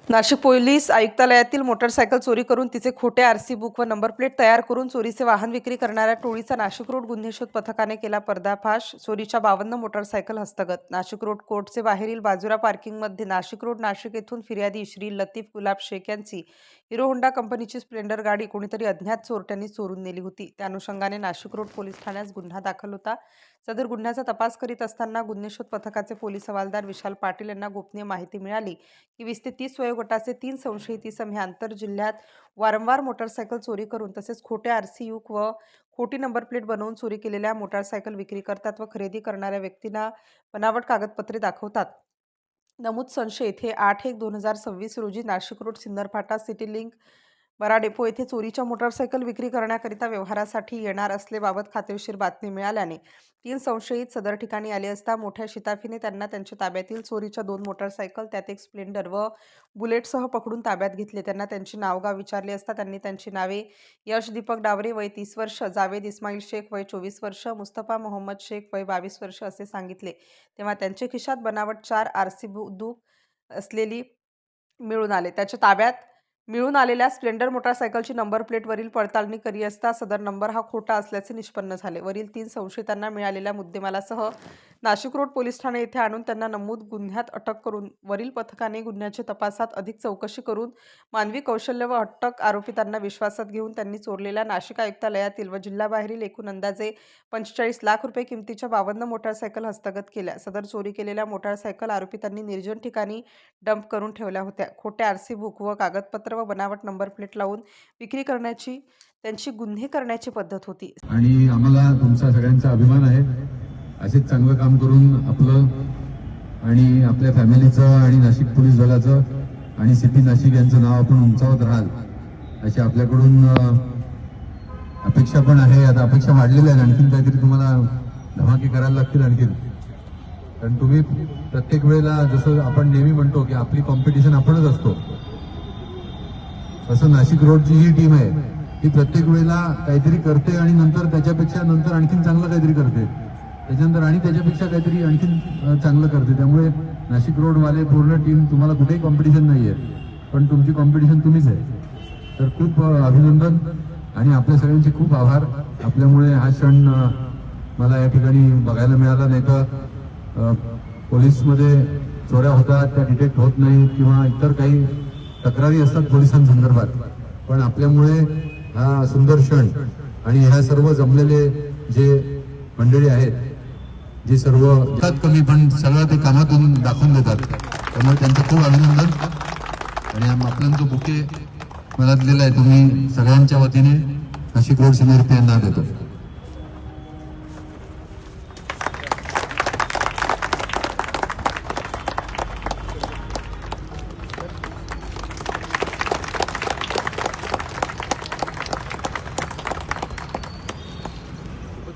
Nashik police आयुक्तालयातील motorcycle चोरी करून तिचे खोटे आरसी बुक व नंबर प्लेट तयार करून चोरीचे वाहन विक्री करणाऱ्या टोळीचा नाशिक रोड गुन्हे शोध पथकाने केला पर्दाफाश। चोरीच्या 52 मोटारसायकल हस्तगत। नाशिक रोड कोर्टचे बाहेरील बाजुरा पार्किंगमध्ये नाशिक रोड नाशिक येथून फिर्यादी श्री लतीफ गुलाब शेख यांची हिरो होंडा कंपनीची स्प्लेंडर गाडी कोणीतरी अज्ञात चोरट्यांनी चोरून नेली होती। त्या अनुषंगाने नाशिक रोड पोलीस ठाण्यात गुन्हा दाखल होता। सदर गुन्ह्याचा तपास करीत असताना गुन्हे शोध पथकाचे पोलीस हवालदार विशाल पाटील यांना गोपनीय माहिती मिळाली की 20 ते 30 वयोगटाचे 3 संशयित इसम हे आंतर जिल्ह्यात वारंवार मोटारसायकल चोरी करून तसेच खोटे आरसी युक व खोटी नंबर प्लेट बनवून चोरी केलेल्या मोटारसायकल विक्री करतात व खरेदी करणाऱ्या व्यक्तींना बनावट कागदपत्रे दाखवतात। नमूद संशयित हे 8/1/2026 रोजी Nashik road Sinnar city link बरा डेपो येथे चोरीच्या मोटारसायकल विक्री करण्याकरिता व्यवहारासाठी येणार असल्याबाबत खात्रीशीर बातमी मिळाल्याने 3 संशयित सदर ठिकाणी आले असता मोठ्या शिताफीने त्यांना त्यांच्या ताब्यातील चोरीच्या 2 मोटारसायकल त्यात एक स्प्लेंडर व बुलेटसह पकडून ताब्यात घेतले। त्यांना त्यांची नावगाव विचारले असता त्यांनी त्यांची नावे यश दीपक डावरे वय 30 वर्ष, जावेद इस्माईल शेख वय 24 वर्ष, मुस्तफा मोहम्मद शेख वय 22 वर्ष असे सांगितले। तेव्हा त्यांच्या खिशात बनावट 4 आरसी बुक असलेली मिळून आले। त्याच्या ताब्यात मिळून आलेल्या स्प्लेंडर मोटारसायकलची नंबर प्लेटवरील पडताळणी करी असता सदर नंबर हा खोटा असल्याचे निष्पन्न झाले। वरील 3 संशयितांना मिळालेल्या मुद्देमालासह नाशिक रोड पोलीस ठाणे येथे आणून त्यांना नमूद गुन्ह्यात अटक करून वरील पथकाने गुन्ह्याच्या तपासात अधिक चौकशी करून मानवी कौशल्य व अटक आरोपितांना विश्वासात घेऊन त्यांनी चोरलेल्या नाशिक आयुक्तालयातील व जिल्ह्याबाहेरील एकूण अंदाजे 45 लाख रुपये किमतीच्या 52 मोटारसायकल हस्तगत केल्या। सदर चोरी केलेल्या मोटारसायकल आरोपितांनी निर्जन ठिकाणी डंप करून ठेवल्या होत्या। खोटे आरसी बुक व कागदपत्र व बनावट नंबर प्लेट लावून विक्री करण्याची त्यांची गुन्हे करण्याची पद्धत होती। आणि आम्हाला तुमचा सगळ्यांचा अभिमान आहे। असेच चांगलं काम करून आपलं आणि आपल्या फॅमिलीचं आणि नाशिक पोलीस दलाचं आणि सीपी नाशिक यांचं नाव आपण उंचावत राहाल अशी आपल्याकडून अपेक्षा पण आहे। आता अपेक्षा वाढलेल्या आहेत, आणखीन काहीतरी तुम्हाला धमाके करायला लागतील आणखीन, कारण तुम्ही प्रत्येक वेळेला जसं आपण नेहमी म्हणतो की आपली कॉम्पिटिशन आपणच असतो, तसं नाशिक रोडची ही टीम आहे ती प्रत्येक वेळेला काहीतरी करते आणि नंतर त्याच्यापेक्षा नंतर आणखीन चांगलं काहीतरी करते, त्याच्यानंतर आणि त्याच्यापेक्षा काहीतरी आणखीन चांगलं करते। त्यामुळे नाशिक रोडवाले पूर्ण टीम, तुम्हाला कुठेही कॉम्पिटिशन नाहीये, पण तुमची कॉम्पिटिशन तुम्हीच आहे। तर खूप अभिनंदन आणि आपल्या सगळ्यांचे खूप आभार। आपल्यामुळे हा क्षण मला या ठिकाणी बघायला मिळाला, नाही तर पोलीसमध्ये चोऱ्या होतात त्या डिटेक्ट होत नाहीत किंवा इतर काही तक्रारी असतात पोलिसांसंदर्भात, पण आपल्यामुळे हा सुंदर क्षण आणि ह्या सर्व जमलेले जे मंडळी आहेत, जे सर्व कमी पण सगळं ते कामातून दाखवून देतात, त्यामुळे त्यांचं खूप अभिनंदन। आणि आपल्याला जो बुके मला दिलेला आहे तुम्ही सगळ्यांच्या वतीने नाशिक रोड सिनियर यांना देतो।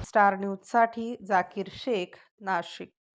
स्टार न्यूज साठी जाकीर शेख, नाशिक।